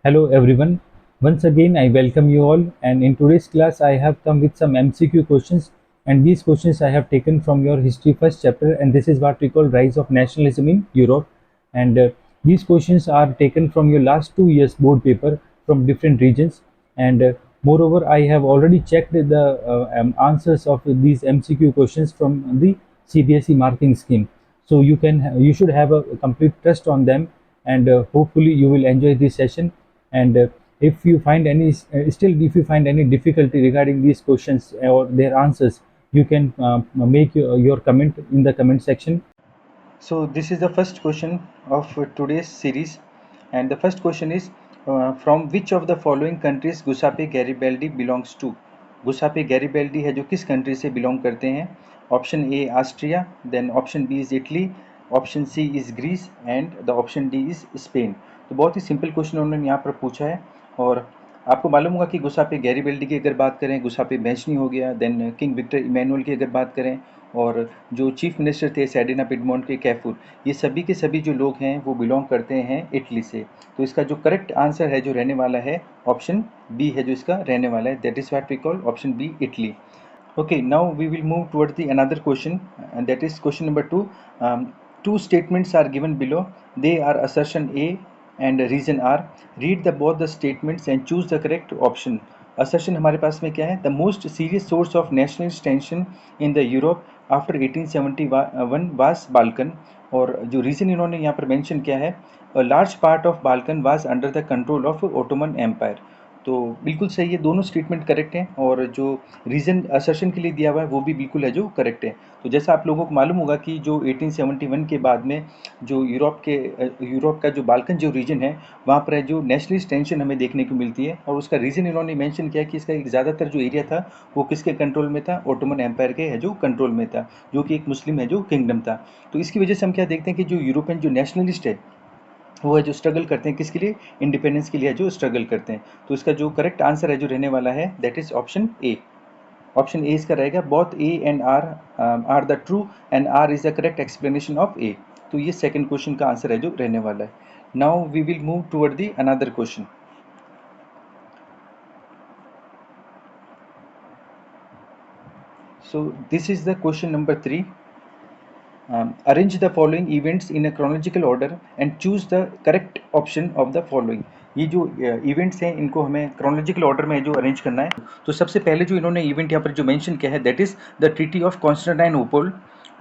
Hello everyone. Once again, I welcome you all. And in today's class, I have come with some MCQ questions. And these questions I have taken from your history first chapter. And this is what we call rise of nationalism in Europe. And these questions are taken from your last 2 years board paper from different regions. And moreover, I have already checked the answers of these MCQ questions from the CBSE marking scheme. So you should have a complete trust on them, and hopefully you will enjoy this session. And if you find any still if you find any difficulty regarding these questions or their answers, you can make your comment in the comment section. So this is the first question of today's series, and the first question is from which of the following countries Giuseppe Garibaldi belongs to? Giuseppe Garibaldi है जो किस country से belong करते हैं? Option A Austria, then option B is Italy, option C is Greece and the option D is Spain. तो बहुत ही simple question उन्होंने यहाँ पर पूछा है। और आपको मालूम होगा कि गुसापे गैरीबेल्डी की अगर बात करें, गुसापे बेंचनी हो गया, देन किंग विक्टर इमैनुअल की अगर बात करें, और जो चीफ मिनिस्टर थे सैडिना पिडमोंट के कैफूर, ये सभी के सभी जो लोग हैं वो बिलोंग करते हैं इटली से। तो इसका जो करेक्ट आंसर है जो रहने वाला है ऑप्शन बी है जो इसका रहने वाला है, that is what we call option B Italy. Okay, now we will move towards the another question, and that is question number two. Two statements are given below. They are assertion A and reason R. Read the both the statements and choose the correct option. Assertion हमारे पास में क्या है? The most serious source of nationalist tension in the Europe after 1871 was Balkan. और जो reason इन्होंने यहाँ पर mention किया है, a large part of Balkan was under the control of Ottoman Empire. तो बिल्कुल सही है, दोनों स्टेटमेंट करेक्ट हैं, और जो रीज़न असर्शन के लिए दिया हुआ है वो भी बिल्कुल है जो करेक्ट है। तो जैसा आप लोगों को मालूम होगा कि जो 1871 के बाद में जो यूरोप का जो बाल्कन जो रीजन है, वहाँ पर है जो नेशनलिस्ट टेंशन हमें देखने को मिलती है, और उसका रीज़न इन्होंने मेंशन किया कि इसका एक ज़्यादातर जो एरिया था वो किसके कंट्रोल में था? ओटोमन एम्पायर के है जो कंट्रोल में था, जो कि एक मुस्लिम है जो किंगडम था। तो इसकी वजह से हम क्या देखते हैं कि जो यूरोपियन जो नेशनलिस्ट है वो है जो स्ट्रगल करते हैं किसके लिए? इंडिपेंडेंस के लिए जो स्ट्रगल करते हैं। तो इसका जो करेक्ट आंसर है जो रहने वाला है, that is option A. Option A इसका रहेगा, both A and R the true and R is the correct explanation of A. तो ये सेकंड क्वेश्चन का आंसर है जो रहने वाला है। Now we will move toward the another question. So this is the question number 3. Arrange the following events in a chronological order and choose the correct option of the following. ये जो events हैं इनको हमें chronological order में जो arrange करना है। तो सबसे पहले जो इन्होंने इवेंट यहाँ पर जो मेंशन किया है, that is the treaty of Constantinople,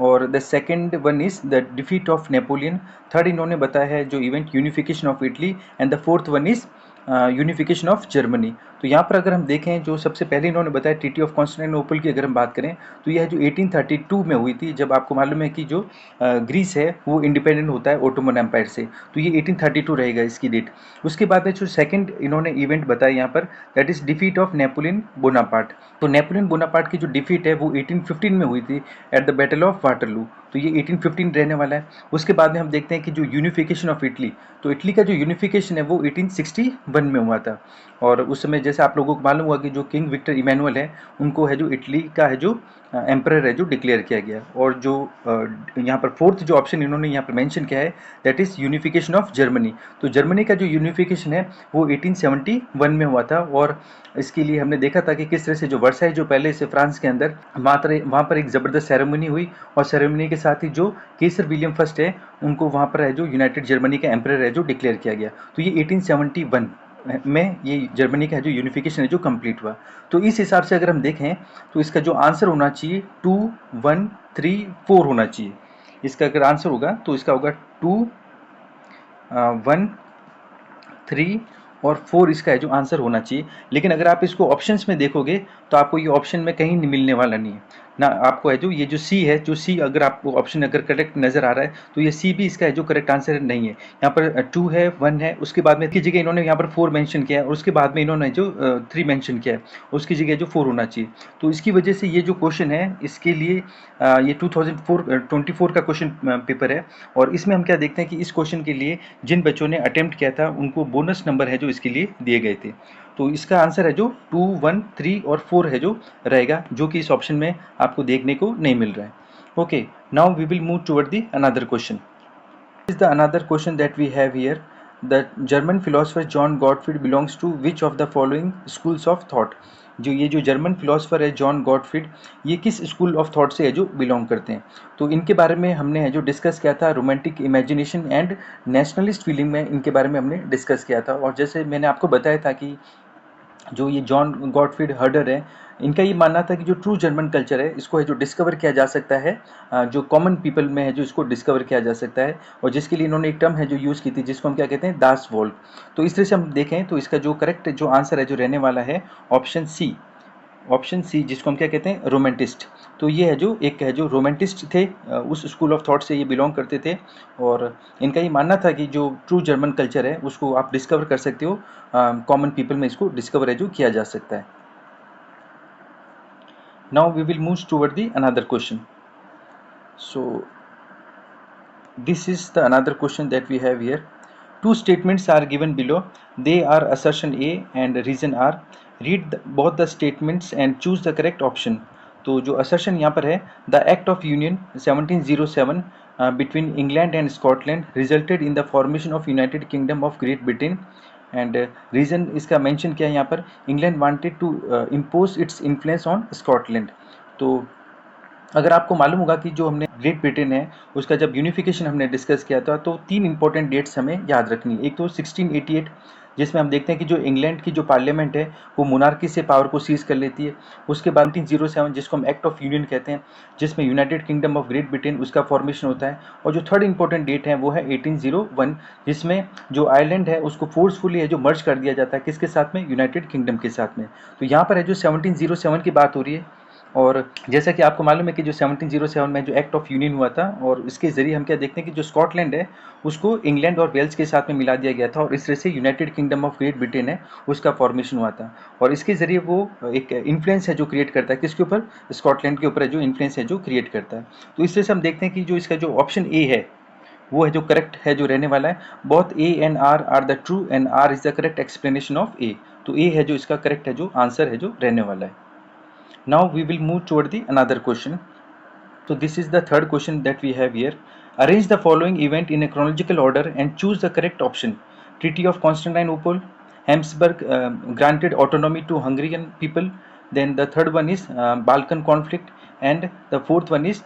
और the second one is the defeat of Napoleon. Third इन्होंने बताया है जो event unification of Italy, and the fourth one is unification of Germany. तो यहाँ पर अगर हम देखें, जो सबसे पहले इन्होंने बताया ट्रीटी ऑफ कॉन्स्टेंटिनोपल की अगर हम बात करें, तो यह जो 1832 में हुई थी, जब आपको मालूम है कि जो ग्रीस है वो इंडिपेंडेंट होता है ओटोमन एम्पायर से। तो ये 1832 रहेगा इसकी डेट। उसके बाद में जो सेकंड इन्होंने इवेंट बताया यहाँ पर, that is defeat of Napoleon Bonaparte. तो नेपोलियन बोनापार्ट की जो डिफीट है वो 1815 में हुई थी at the battle of Waterloo. तो ये 1815 रहने वाला है। उसके बाद में हम देखते हैं कि जो यूनिफिकेशन ऑफ इटली, तो इटली का जो यूनिफिकेशन है वो 1861 में हुआ था। और उस समय जैसे आप लोगों को मालूम हुआ कि जो किंग विक्टर इमैनुअल है, उनको है जो इटली का है जो एम्परर है जो डिक्लेयर किया गया। और जो यहाँ पर फोर्थ जो ऑप्शन इन्होंने यहाँ पर मेंशन किया है, that is unification of Germany. तो जर्मनी का जो यूनिफिकेशन है वो 1871 में हुआ था। और इसके लिए हमने देखा था कि किस तरह से जो वर्साई जो पहले से फ्रांस के अंदर वहाँ पर एक ज़बरदस्त सेरेमनी हुई, और सेरेमनी के साथ ही जो केसर विलियम फर्स्ट है उनको वहाँ पर है जो यूनाइटेड जर्मनी का एम्परर है जो डिक्लेयर किया गया। तो ये 1871 में ये जर्मनी का जो यूनिफिकेशन है जो कंप्लीट हुआ। तो इस हिसाब से अगर हम देखें तो इसका जो आंसर होना चाहिए 2 1 3 4 होना चाहिए। इसका अगर आंसर होगा तो इसका होगा 2 1 3 और 4 इसका है जो आंसर होना चाहिए। लेकिन अगर आप इसको ऑप्शंस में देखोगे तो आपको ये ऑप्शन में कहीं नहीं मिलने वाला नहीं है ना। आपको है जो ये जो सी है, जो सी अगर आपको ऑप्शन अगर करेक्ट नज़र आ रहा है तो ये सी भी इसका है जो करेक्ट आंसर नहीं है। यहाँ पर 2 है, 1 है, उसके बाद में की जगह इन्होंने यहाँ पर 4 मेंशन किया है, और उसके बाद में इन्होंने जो 3 मेंशन किया है, उसकी जगह जो 4 होना चाहिए। तो इसकी वजह से ये जो क्वेश्चन है इसके लिए ये 2024 का क्वेश्चन पेपर है। और इसमें हम क्या देखते हैं कि इस क्वेश्चन के लिए जिन बच्चों ने अटेम्प्ट किया था उनको बोनस नंबर है जो इसके लिए दिए गए थे। तो इसका आंसर है जो 2 1 3 और 4 है जो रहेगा, जो कि इस ऑप्शन में आपको देखने को नहीं मिल रहा है। Okay, now we will move toward the another question. Is the another question that we have here. The German philosopher John Gottfried belongs to which of the following schools of thought. जो ये जो German philosopher है John Gottfried, ये किस school of thought से है जो belong करते हैं। तो इनके बारे में हमने है जो डिस्कस किया था, romantic imagination and nationalist feeling में इनके बारे में हमने डिस्कस किया था। और जैसे मैंने आपको बताया था कि जो ये जॉन गॉटफ्रीड हर्डर है, इनका ये मानना था कि जो ट्रू जर्मन कल्चर है इसको है जो डिस्कवर किया जा सकता है, जो कॉमन पीपल में है जो इसको डिस्कवर किया जा सकता है, और जिसके लिए इन्होंने एक टर्म है जो यूज़ की थी जिसको हम क्या कहते हैं, दास वोल्क। तो इस तरह से हम देखें तो इसका जो करेक्ट जो आंसर है जो रहने वाला है ऑप्शन सी। ऑप्शन सी जिसको हम क्या कहते हैं, रोमांटिस्ट। तो ये है जो एक है जो रोमांटिस्ट थे, उस स्कूल ऑफ थॉट से ये बिलोंग करते थे। और इनका ये मानना था कि जो ट्रू जर्मन कल्चर है उसको आप डिस्कवर कर सकते हो, कॉमन पीपल में इसको डिस्कवर है जो किया जा सकता है। Now we will move toward the another question. So this is the another question that we have here. Two statements are given below. They are assertion A and reason R. Read both the statements and choose the correct option. तो जो assertion यहाँ पर है, the Act of Union 1707 between England and Scotland resulted in the formation of United Kingdom of Great Britain. And reason इसका mention किया है यहाँ पर, England wanted to impose its influence on Scotland. तो अगर आपको मालूम होगा कि जो हमने ग्रेट ब्रिटेन है उसका जब यूनिफिकेशन हमने डिस्कस किया था तो तीन इंपॉर्टेंट डेट्स हमें याद रखनी है। एक तो 1688 जिसमें हम देखते हैं कि जो इंग्लैंड की जो पार्लियामेंट है वो मोनार्की से पावर को सीज कर लेती है। उसके बाद 1907 जिसको हम एक्ट ऑफ यूनियन कहते हैं, जिसमें United kingdom of great Britain उसका फॉर्मेशन होता है। और जो थर्ड इंपॉर्टेंट डेट है वो है 1801 जिसमें जो आयरलैंड है उसको फोर्सफुली है जो मर्ज कर दिया जाता है, किसके साथ में, यूनाइटेड किंगडम के साथ में। तो यहाँ पर है जो 1707 की बात हो रही है। और जैसा कि आपको मालूम है कि जो 1707 में जो एक्ट ऑफ यूनियन हुआ था और इसके ज़रिए हम क्या देखते हैं कि जो स्कॉटलैंड है उसको इंग्लैंड और वेल्स के साथ में मिला दिया गया था और इस तरह से United kingdom of great Britain है उसका फॉर्मेशन हुआ था। और इसके ज़रिए वो एक इन्फ्लुएंस है जो क्रिएट करता है, किसके ऊपर, स्कॉटलैंड के ऊपर है जो इन्फ्लुएंस है जो क्रिएट करता है। तो इस तरह से हम देखते हैं कि जो इसका जो ऑप्शन ए है वो है जो करेक्ट है जो रहने वाला है। Both A and R the true and R is the correct explanation of A. तो ए है जो इसका करेक्ट है जो आंसर है जो रहने वाला है। Now we will move toward the another question. So this is the third question that we have here. Arrange the following event in a chronological order and choose the correct option. Treaty of Constantinople, Habsburg granted autonomy to Hungarian people. Then the third one is Balkan conflict, and the fourth one is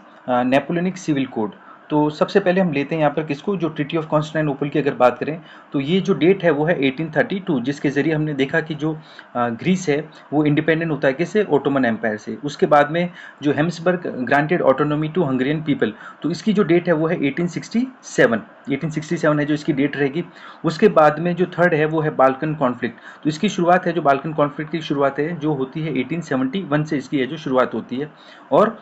Napoleonic Civil Code. तो सबसे पहले हम लेते हैं यहाँ पर किसको, जो ट्रीटी ऑफ कॉन्स्टेंटिनोपल की अगर बात करें तो ये जो डेट है वो है 1832, जिसके ज़रिए हमने देखा कि जो ग्रीस है वो इंडिपेंडेंट होता है किससे, ओटोमन एम्पायर से। उसके बाद में जो Habsburg granted autonomy to Hungarian people, तो इसकी जो डेट है वो है 1867 है जो इसकी डेट रहेगी। उसके बाद में जो थर्ड है वो है बाल्कन कॉन्फ्लिक्ट। तो इसकी शुरुआत है जो बाल्कन कॉन्फ्लिक्ट की शुरुआत है जो होती है 1871 से इसकी है जो शुरुआत होती है। और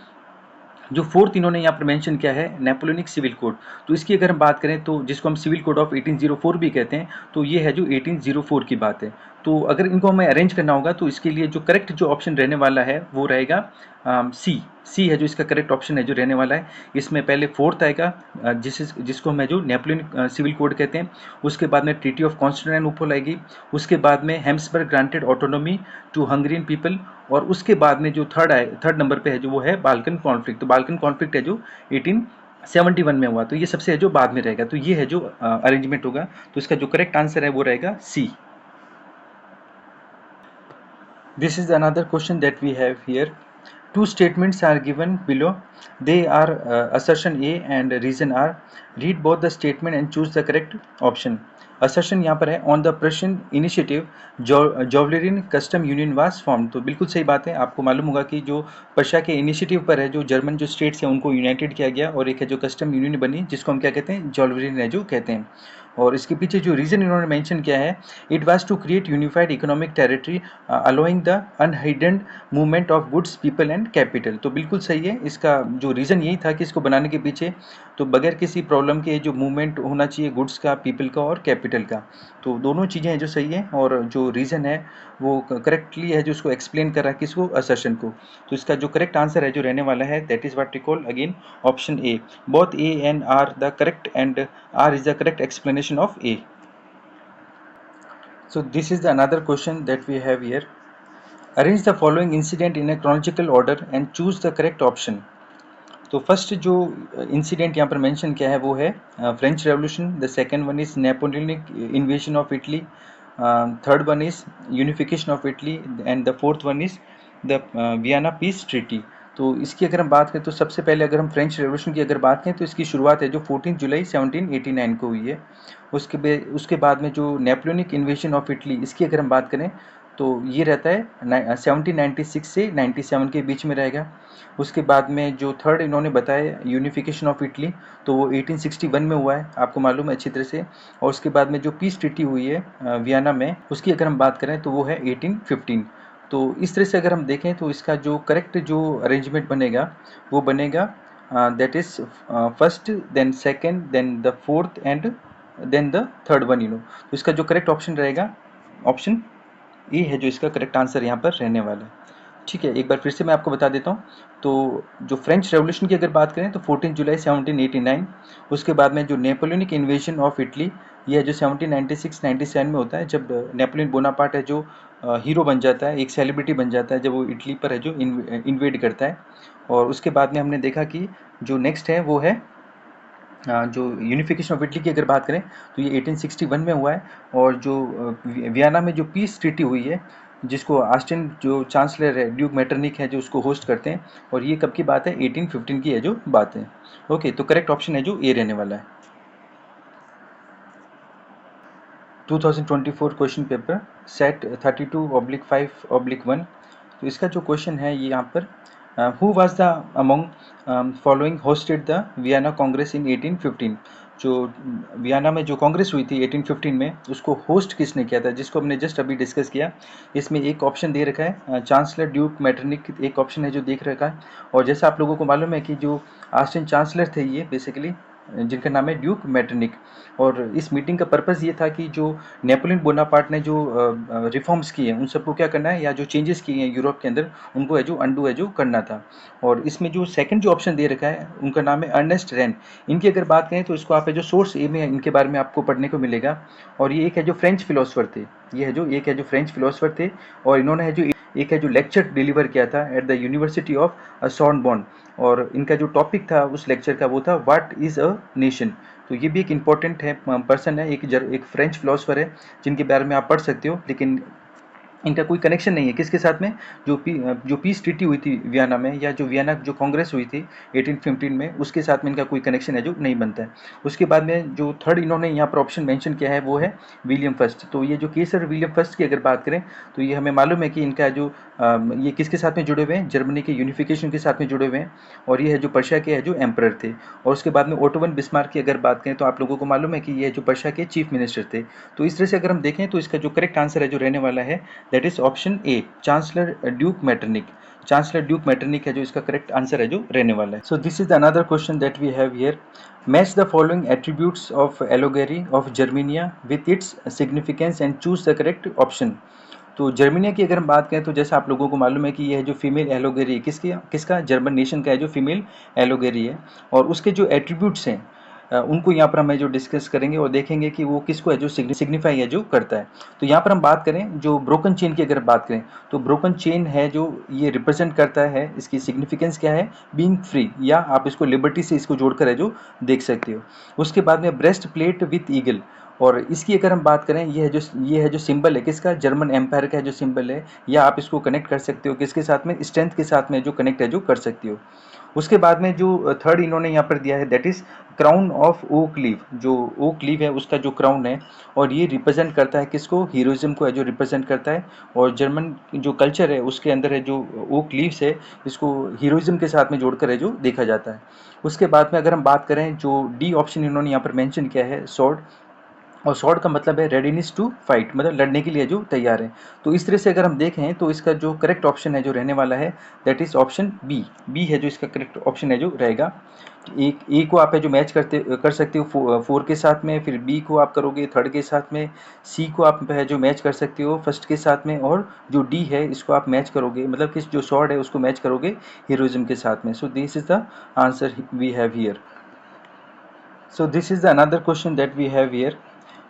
जो फोर्थ इन्होंने यहाँ पर मेंशन किया है नेपोलियनिक सिविल कोड, तो इसकी अगर हम बात करें तो जिसको हम सिविल कोड ऑफ 1804 भी कहते हैं, तो ये है जो 1804 की बात है। तो अगर इनको हमें अरेंज करना होगा तो इसके लिए जो करेक्ट जो ऑप्शन रहने वाला है वो रहेगा सी है जो इसका करेक्ट ऑप्शन है जो रहने वाला है। इसमें पहले फोर्थ आएगा जिसको हम जो नेपोलियनिक सिविल कोड कहते हैं। उसके बाद में ट्रीटी ऑफ कॉन्स्टेंटिनोपल आएगी। उसके बाद में Habsburg granted autonomy to Hungarian people. और उसके बाद में जो थर्ड नंबर पे है जो वो है बाल्कन कॉन्फ्लिक्ट। तो बाल्कन कॉन्फ्लिक्ट है जो 1871 में हुआ, तो ये सबसे है जो बाद में रहेगा। तो ये है जो अरेंजमेंट होगा। तो इसका जो करेक्ट आंसर है वो रहेगा सी। This is another question that we have here. Two statements are given below. They are assertion A and reason R. Read both the statement and choose the correct option. Assertion यहाँ पर है, on the Prussian initiative Zollverein custom union was form. तो बिल्कुल सही बात है, आपको मालूम होगा कि जो पर्शिया के इनिशिएटिव पर है जो जर्मन जो स्टेट्स हैं उनको यूनाइटेड किया गया और एक है जो कस्टम यूनियन बनी जिसको हम क्या कहते हैं, जॉवलरिन है जो कहते हैं। और इसके पीछे जो रीज़न इन्होंने मेंशन किया है, it was to create unified economic territory allowing the unhindered movement of goods people and capital. तो बिल्कुल सही है, इसका जो रीज़न यही था कि इसको बनाने के पीछे तो बगैर किसी प्रॉब्लम के जो मूवमेंट होना चाहिए गुड्स का, पीपल का और कैपिटल का। तो दोनों चीज़ें हैं जो सही है और जो रीज़न है वो करेक्टली है जो उसको एक्सप्लेन कर रहा है किसको, असर्शन को। तो इसका जो करेक्ट आंसर है जो रहने वाला है that is what we call again option A. Both A and R the correct and R is the correct explanation of A. So this is the another question that we have here. Arrange the following incident in a chronological order and choose the correct option. तो first जो incident यहाँ पर mention किया है वो है French revolution, the second one is Napoleonic invasion of Italy, third one is unification of Italy and the fourth one is the Vienna peace treaty. तो इसकी अगर हम बात करें तो सबसे पहले अगर हम फ्रेंच रेवोल्यूशन की अगर बात करें तो इसकी शुरुआत है जो 14 जुलाई 1789 को हुई है। उसके बाद में जो नेपोलियनिक इन्वेजन ऑफ इटली, इसकी अगर हम बात करें तो ये रहता है 1796 से 97 के बीच में रहेगा। उसके बाद में जो थर्ड इन्होंने बताया यूनिफिकेशन ऑफ इटली, तो वो 1861 में हुआ है, आपको मालूम है अच्छी तरह से। और उसके बाद में जो पीस ट्रीटी हुई है वियना में, उसकी अगर हम बात करें तो वो है 1815। तो इस तरह से अगर हम देखें तो इसका जो करेक्ट जो अरेंजमेंट बनेगा वो बनेगा that is first then second then the fourth and then the third one, तो इसका जो करेक्ट ऑप्शन रहेगा ऑप्शन ए है जो इसका करेक्ट आंसर यहाँ पर रहने वाला है। ठीक है, एक बार फिर से मैं आपको बता देता हूँ। तो जो फ्रेंच रेवोल्यूशन की अगर बात करें तो 14 जुलाई 1789, उसके बाद में जो नेपोलियनिक इन्वेजन ऑफ इटली, ये है जो 1796-97 में होता है, जब नेपोलियन बोनापार्ट है जो हीरो बन जाता है, एक सेलिब्रिटी बन जाता है, जब वो इटली पर है जो इन्वेड करता है। और उसके बाद में हमने देखा कि जो नेक्स्ट है वो है जो यूनिफिकेशन ऑफ इटली की अगर बात करें तो ये 1861 में हुआ है। और जो वियना में जो पीस ट्रीटी हुई है, जिसको ऑस्टिन जो चांसलर है ड्यूक मेटरनिक है जो उसको होस्ट करते हैं, और ये कब की बात है 1815 की है जो बात है। ओके, तो करेक्ट ऑप्शन है जो ए रहने वाला है। 2024 क्वेश्चन पेपर सेट 32/5/1। तो इसका जो क्वेश्चन है ये यहाँ पर who was the among following hosted the Vienna Congress in 1815। जो वियना में जो कांग्रेस हुई थी 1815 में, उसको होस्ट किसने किया था, जिसको हमने जस्ट अभी डिस्कस किया। इसमें एक ऑप्शन दे रखा है चांसलर ड्यूक मेटरनिक, एक ऑप्शन है जो देख रखा है। और जैसा आप लोगों को मालूम है कि जो ऑस्टिन चांसलर थे ये बेसिकली, जिनका नाम है ड्यूक मेटरनिक। और इस मीटिंग का पर्पस ये था कि जो नेपोलियन बोनापार्ट ने जो रिफॉर्म्स किए हैं उन सबको क्या करना है, या जो चेंजेस किए हैं यूरोप के अंदर उनको है जो अंडू है जो करना था। और इसमें जो सेकंड जो ऑप्शन दे रखा है उनका नाम है अर्नेस्ट रैन। इनकी अगर बात करें तो इसको आप है जो सोर्स ए में इनके बारे में आपको पढ़ने को मिलेगा। और ये एक है जो फ्रेंच फिलोसफर थे, ये है जो एक है जो फ्रेंच फिलोसफर थे। और इन्होंने है जो एक है जो लेक्चर डिलीवर किया था एट द यूनिवर्सिटी ऑफ सॉर्नबॉर्न। और इनका जो टॉपिक था उस लेक्चर का वो था व्हाट इज़ अ नेशन। तो ये भी एक इम्पॉर्टेंट है पर्सन है, एक फ्रेंच फिलोसफर है जिनके बारे में आप पढ़ सकते हो, लेकिन इनका कोई कनेक्शन नहीं है किसके साथ में, जो पीस ट्रीटी हुई थी वियना में, या जो वियना जो कांग्रेस हुई थी 1815 में, उसके साथ में इनका कोई कनेक्शन है जो नहीं बनता है। उसके बाद में जो थर्ड इन्होंने यहाँ पर ऑप्शन मेंशन किया है वो है विलियम फर्स्ट। तो ये जो केसर विलियम फर्स्ट की अगर बात करें तो ये हमें मालूम है कि इनका जो ये किसके साथ में जुड़े हुए हैं, जर्मनी के यूनिफिकेशन के साथ में जुड़े हुए हैं। और ये है जो पर्शिया के है जो एम्परर थे। और उसके बाद में ओटोवन बिस्मार्क की अगर बात करें तो आप लोगों को मालूम है कि ये जो पर्शिया के चीफ मिनिस्टर थे। तो इस तरह से अगर हम देखें तो इसका जो करेक्ट आंसर है जो रहने वाला है that is option A, chancellor Duke Metternich. Chancellor Duke Metternich है जो इसका करेक्ट आंसर है जो रहने वाला है। So this is the another question that we have here. Match the following attributes of allegory of Germania with its significance and choose the correct option. तो Germania की अगर हम बात करें तो जैसा आप लोगों को मालूम है कि ये है जो फीमेल एलोगेरी है, किसका जर्मन नेशन का है जो फीमेल एलोगेरी है। और उसके जो एट्रीब्यूट्स हैं उनको यहाँ पर हम जो डिस्कस करेंगे और देखेंगे कि वो किसको है जो सिग्निफाई है जो करता है। तो यहाँ पर हम बात करें जो ब्रोकन चेन की अगर बात करें तो ब्रोकन चेन है जो ये रिप्रेजेंट करता है, इसकी सिग्निफिकेंस क्या है, बीइंग फ्री, या आप इसको लिबर्टी से इसको जोड़कर है जो देख सकते हो। उसके बाद में ब्रेस्ट प्लेट विथ ईगल, और इसकी अगर हम बात करें ये है जो सिंबल है किसका, जर्मन एम्पायर का है जो सिंबल है, या आप इसको कनेक्ट कर सकते हो किसके साथ में, स्ट्रेंथ के साथ में जो कनेक्ट है जो कर सकते हो। उसके बाद में जो थर्ड इन्होंने यहाँ पर दिया है that is crown of oak leave, जो ओक लीव है उसका जो क्राउन है, और ये रिप्रेजेंट करता है किसको, हीरोइज्म को है जो रिप्रेजेंट करता है। और जर्मन जो कल्चर है उसके अंदर है जो ओक लीव्स है इसको हीरोइज्म के साथ में जोड़कर है जो देखा जाता है। उसके बाद में अगर हम बात करें जो डी ऑप्शन इन्होंने यहाँ पर मेंशन किया है स्वॉर्ड, और स्वॉर्ड का मतलब है रेडीनेस टू फाइट, मतलब लड़ने के लिए जो तैयार है। तो इस तरह से अगर हम देखें तो इसका जो करेक्ट ऑप्शन है जो रहने वाला है that is option B, B है जो इसका करेक्ट ऑप्शन है जो रहेगा। एक ए को आप है जो मैच कर सकते हो फोर के साथ में, फिर बी को आप करोगे थर्ड के साथ में, सी को आप है जो मैच कर सकते हो फर्स्ट के साथ में, और जो डी है इसको आप मैच करोगे, मतलब कि जो स्वॉर्ड है उसको मैच करोगे हीरोइज्म के साथ में। So this is the answer we have here. So this is the another question that we have here.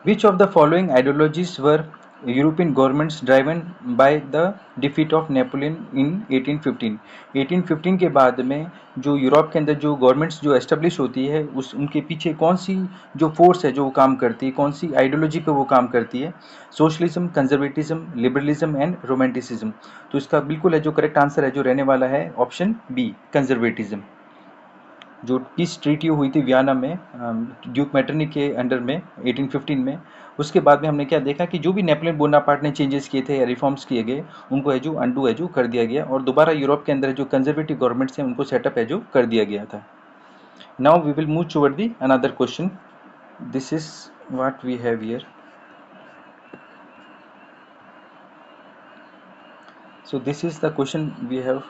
Which of the following ideologies were European governments driven by the defeat of Napoleon in 1815। 1815 के बाद में जो Europe के अंदर जो governments जो establish होती है उस उनके पीछे कौन सी जो फोर्स है जो वो काम करती है, कौन सी आइडियोलॉजी पे वो काम करती है? Socialism, conservatism, liberalism and romanticism. तो इसका बिल्कुल है जो करेक्ट आंसर है जो रहने वाला है ऑप्शन बी, कंजर्वेटिज्म। जो पीस ट्रीटी हुई थी वियना में ड्यूक मैटरनिक के अंडर में 1815 में, उसके बाद में हमने क्या देखा कि जो भी नेपोलियन बोनापार्ट ने चेंजेस किए थे या रिफॉर्म्स किए गए उनको है जो अंडू है जो कर दिया गया और दोबारा यूरोप के अंदर जो कंजर्वेटिव गवर्नमेंट्स हैं उनको सेटअप है जो कर दिया गया था। Now we will move toward the another question. This is what we have here. So this is the question we have.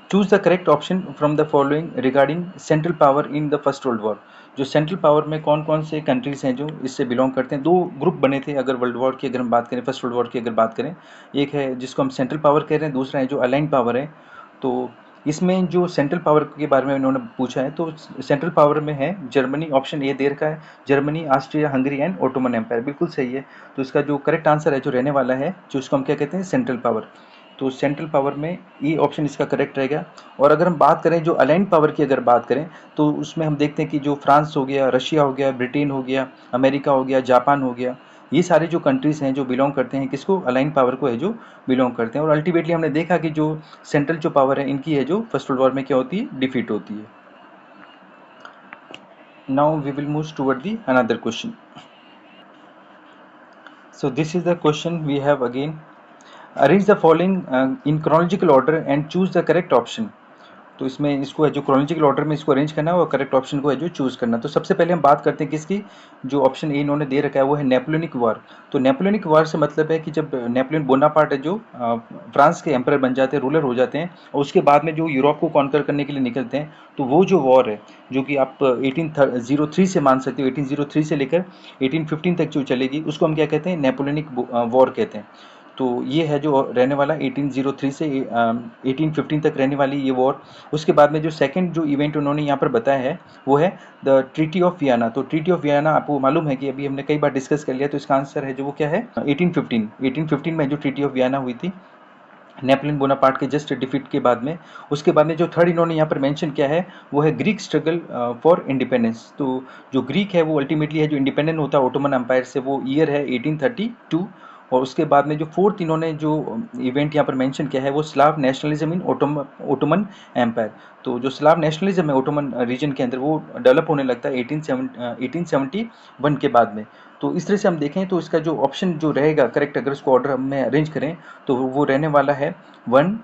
Choose the correct option from the following regarding central power in the first world war। जो central power में कौन कौन से countries हैं जो इससे belong करते हैं। दो ग्रुप बने थे अगर वर्ल्ड वॉर की अगर हम बात करें, फर्स्ट वर्ल्ड वॉर की अगर बात करें। एक है जिसको हम सेंट्रल पावर कह रहे हैं, दूसरा है जो अलाइंड पावर है। तो इसमें जो सेंट्रल पावर के बारे में इन्होंने पूछा है तो सेंट्रल पावर में है जर्मनी, ऑप्शन ए दे रखा है, Germany, Austria, Hungary and Ottoman Empire. बिल्कुल सही है। तो इसका जो करेक्ट आंसर है जो रहने वाला है जो इसको हम क्या कहते हैं, सेंट्रल पावर। तो सेंट्रल पावर में ये ऑप्शन इसका करेक्ट रहेगा। और अगर हम बात करें जो अलाइंड पावर की अगर बात करें तो उसमें हम देखते हैं कि जो फ्रांस हो गया, रशिया हो गया, ब्रिटेन हो गया, अमेरिका हो गया, जापान हो गया, ये सारे जो कंट्रीज़ हैं जो बिलोंग करते हैं किसको, अलाइंड पावर को है जो बिलोंग करते हैं। और अल्टीमेटली हमने देखा कि जो सेंट्रल जो पावर है इनकी है जो फर्स्ट वर्ल्ड वॉर में क्या होती है, डिफीट होती है। Now we will move toward the another question. So this is the question we have again. Arrange the following in chronological order and choose the correct option। तो इसमें इसको है जो क्रोनोलॉजिकल ऑर्डर में इसको अरेंज करना है और करेक्ट ऑप्शन को है जो चूज़ करना। तो सबसे पहले हम बात करते हैं किसकी, जो ऑप्शन ए इन्होंने दे रखा है वो है नेपोलियनिक वार। तो नेपोलियनिक वार से मतलब है कि जब नेपोलियन बोनापार्ट है जो फ्रांस के एम्पर बन जाते हैं, रूलर हो जाते हैं, और उसके बाद में जो यूरोप को कॉन्कर करने के लिए निकलते हैं, तो वो जो वॉर है जो कि आप 1803 से मान सकते हो, 1803 से लेकर 1815 तक जो चलेगी उसको हम क्या कहते हैं, नेपोलियनिक वॉर कहते हैं। तो ये है जो रहने वाला 1803 से 1815 तक रहने वाली ये वॉर। उसके बाद में जो सेकंड जो इवेंट उन्होंने यहाँ पर बताया है वो है द ट्रीटी ऑफ वियना। तो ट्रीटी ऑफ वियना आपको मालूम है कि अभी हमने कई बार डिस्कस कर लिया, तो इसका आंसर है जो वो क्या है, 1815 में जो ट्रीटी ऑफ वियना हुई थी नेपोलियन बोनापार्ट के जस्ट डिफीट के बाद में। उसके बाद में जो थर्ड इन्होंने यहाँ पर मेंशन किया है वो है ग्रीक स्ट्रगल फॉर इंडिपेंडेंस। तो जो ग्रीक है वो अल्टीमेटली है जो इंडिपेंडेंट होता है ओटोमन एम्पायर से, वो ईयर है 1832। और उसके बाद में जो फोर्थ इन्होंने जो इवेंट यहाँ पर मेंशन किया है वो Slav nationalism in Ottoman Empire. तो जो स्लाव नेशनलिज्म है ओटोमन रीजन के अंदर वो डेवलप होने लगता है 1871 के बाद में। तो इस तरह से हम देखें तो इसका जो ऑप्शन जो रहेगा करेक्ट, अगर उसको ऑर्डर में अरेंज करें तो वो रहने वाला है 1,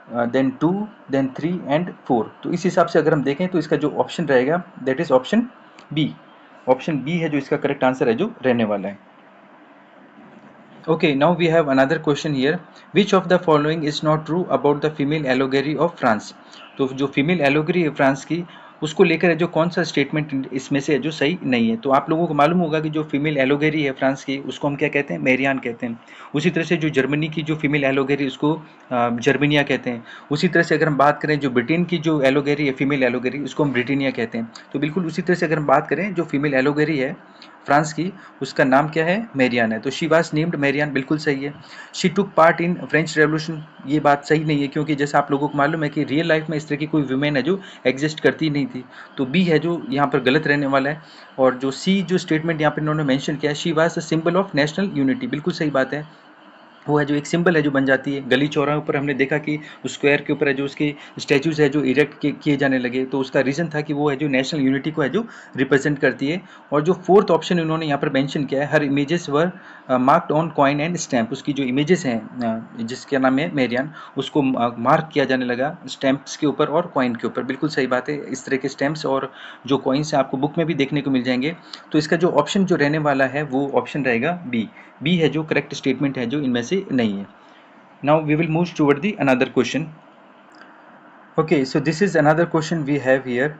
देन 2, देन 3 एंड 4। तो इस हिसाब से अगर हम देखें तो इसका जो ऑप्शन रहेगा that is option B. Option B है जो इसका करेक्ट आंसर है जो रहने वाला है। Okay, now we have another question here. Which of the following is not true about the female allegory of France? तो जो फीमेल एलोगरी है फ्रांस की उसको लेकर है जो कौन सा स्टेटमेंट इसमें से है जो सही नहीं है। तो आप लोगों को मालूम होगा कि जो फीमेल एलोगरी है फ्रांस की उसको हम क्या कहते हैं, मेरियान कहते हैं। उसी तरह से जो जर्मनी की जो फीमेल एलोगरी उसको जर्मनिया कहते हैं। उसी तरह से अगर हम बात करें जो ब्रिटेन की जो एलोगरी है फीमेल एलोगरी उसको हम ब्रिटेनिया कहते हैं। तो बिल्कुल उसी तरह से अगर हम बात करें जो फीमेल एलोगरी है फ्रांस की उसका नाम क्या है, मेरियान है। तो शी वाज नेम्ड मेरियान, बिल्कुल सही है। She took part in French revolution, ये बात सही नहीं है क्योंकि जैसा आप लोगों को मालूम है कि रियल लाइफ में इस तरह की कोई वुमेन है जो एग्जिस्ट करती नहीं थी। तो बी है जो यहाँ पर गलत रहने वाला है। और जो सी जो स्टेटमेंट यहाँ पर इन्होंने मेंशन किया है, she was the symbol of national unity, बिल्कुल सही बात है। वो है जो एक सिंबल है जो बन जाती है। गली चौराहों पर हमने देखा कि स्क्वायर के ऊपर है जो उसके स्टैचूज है जो इरेक्ट किए जाने लगे, तो उसका रीज़न था कि वो है जो नेशनल यूनिटी को है जो रिप्रेजेंट करती है। और जो फोर्थ ऑप्शन इन्होंने यहाँ पर मेंशन किया है, her images were marked on coin and stamp, उसकी जो इमेजेस हैं जिसका नाम है मेरियान उसको मार्क किया जाने लगा स्टैम्प्स के ऊपर और कॉइन के ऊपर, बिल्कुल सही बात है। इस तरह के स्टैम्प्स और जो कॉइन्स हैं आपको बुक में भी देखने को मिल जाएंगे। तो इसका जो ऑप्शन जो रहने वाला है वो ऑप्शन रहेगा बी। बी है जो करेक्ट स्टेटमेंट है जो इनमें से नहीं है। Now we will move toward the another question. Okay, so this is another question we have here.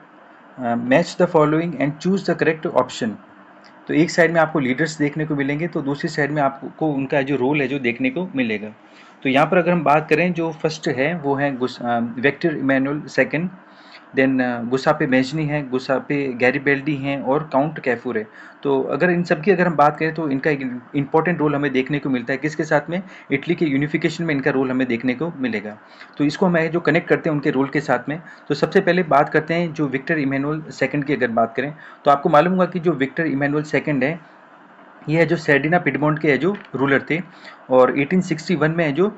Match the following and choose the correct option. तो एक साइड में आपको लीडर्स देखने को मिलेंगे तो दूसरी साइड में आपको उनका जो रोल है जो देखने को मिलेगा। तो यहाँ पर अगर हम बात करें जो फर्स्ट है वो है Victor Emmanuel second, then Giuseppe Mazzini है, गुसापे गैरिबेल्डी हैं और काउंट कैफूर है। तो अगर इन सब की अगर हम बात करें तो इनका एक इंपॉर्टेंट रोल हमें देखने को मिलता है किसके साथ में, इटली के यूनिफिकेशन में इनका रोल हमें देखने को मिलेगा। तो इसको हमें जो कनेक्ट करते हैं उनके रोल के साथ में, तो सबसे पहले बात करते हैं जो विक्टर इमैनुअल सेकंड की अगर बात करें, तो आपको मालूम होगा कि जो विक्टर इमैनुअल सेकंड है, ये है जो सर्डिना पिडमोंट के है जो रूलर थे, और 1861 में है जो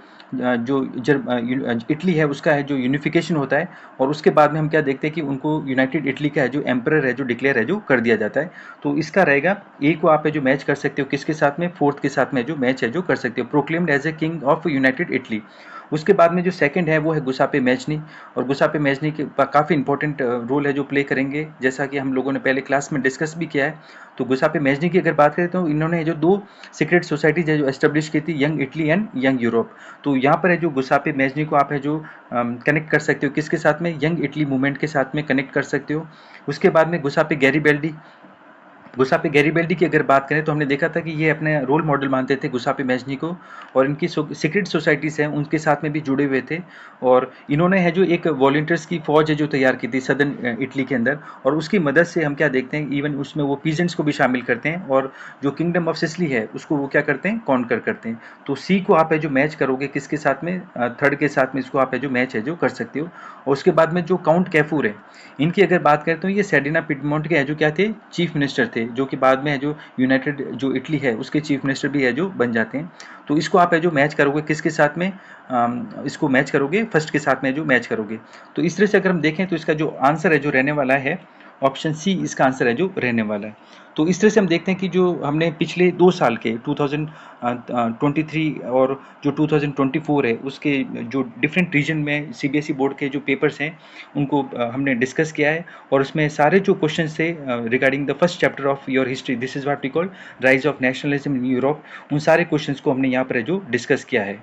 इटली है उसका है जो यूनिफिकेशन होता है, और उसके बाद में हम क्या देखते हैं कि उनको यूनाइटेड इटली का है जो एम्परर है जो डिक्लेयर है जो कर दिया जाता है। तो इसका रहेगा, ए को आप है जो मैच कर सकते हो किसके साथ में, फोर्थ के साथ में जो मैच है जो कर सकते हो, proclaimed as a king of United Italy. उसके बाद में जो सेकंड है वो है गुसापे मेजनी, और गुसापे मेजनी के काफ़ी इंपॉर्टेंट रोल है जो प्ले करेंगे, जैसा कि हम लोगों ने पहले क्लास में डिस्कस भी किया है। तो गुसापे मेजनी की अगर बात करें तो इन्होंने जो 2 सीक्रेट सोसाइटीज है जो एस्टेब्लिश की थी, young Italy and young Europe. तो यहाँ पर है जो गुसापे मेजनी को आप है जो कनेक्ट कर सकते हो किसके साथ में, यंग इटली मूवमेंट के साथ में कनेक्ट कर सकते हो। उसके बाद में गुसापे गैरिबेल्डी, गुसापे गैरिबेल्डी की अगर बात करें तो हमने देखा था कि ये अपने रोल मॉडल मानते थे गुसापे मेजनी को, और इनकी सीक्रेट सोसाइटीज़ हैं उनके साथ में भी जुड़े हुए थे, और इन्होंने है जो एक वॉलंटियर्स की फ़ौज है जो तैयार की थी सदर्न इटली के अंदर, और उसकी मदद से हम क्या देखते हैं, इवन उसमें वो पीजेंट्स को भी शामिल करते हैं, और जो किंगडम ऑफ सिसली है उसको वो क्या करते हैं, कॉन्कर करते हैं। तो सी को आप है जो मैच करोगे किसके साथ में, थर्ड के साथ में इसको आप है जो मैच है जो कर सकते हो। और उसके बाद में जो काउंट कैफूर है, इनकी अगर बात करें तो ये सर्डिना पिडमोंट के है जो क्या थे, चीफ मिनिस्टर थे, जो कि बाद में है जो यूनाइटेड जो इटली है उसके चीफ मिनिस्टर भी है जो बन जाते हैं। तो इसको आप है जो मैच करोगे किसके साथ में, इसको मैच करोगे फर्स्ट के साथ में जो मैच करोगे। तो इस तरह से अगर हम देखें तो इसका जो आंसर है जो रहने वाला है, ऑप्शन सी इसका आंसर है जो रहने वाला है। तो इस तरह से हम देखते हैं कि जो हमने पिछले 2 साल के 2023 और जो 2024 है उसके जो डिफरेंट रीजन में सीबीएसई बोर्ड के जो पेपर्स हैं उनको हमने डिस्कस किया है, और उसमें सारे जो क्वेश्चन थे regarding the first chapter of your history, this is what we call rise of nationalism in Europe, उन सारे क्वेश्चंस को हमने यहाँ पर जो डिस्कस किया है।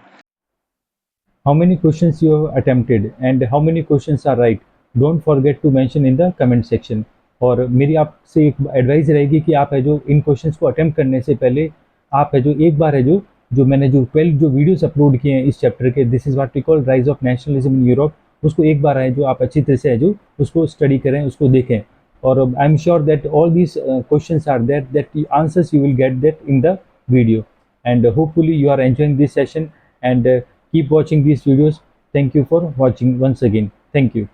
How many questions you have attempted and how many questions are right? Don't forget to mention in the comment section. और मेरी आपसे एक एडवाइस रहेगी कि आप है जो इन क्वेश्चंस को अटेम्प्ट करने से पहले आप है जो एक बार है जो जो मैंने जो 12 जो वीडियोस अपलोड किए हैं इस चैप्टर के, this is what we call rise of nationalism in Europe, उसको एक बार है जो आप अच्छी तरह से है जो उसको स्टडी करें, उसको देखें। और I am sure that all these questions are that answers you will get that in the video, and hopefully you are enjoying this session, and keep watching these videos. Thank you for watching once again. Thank you.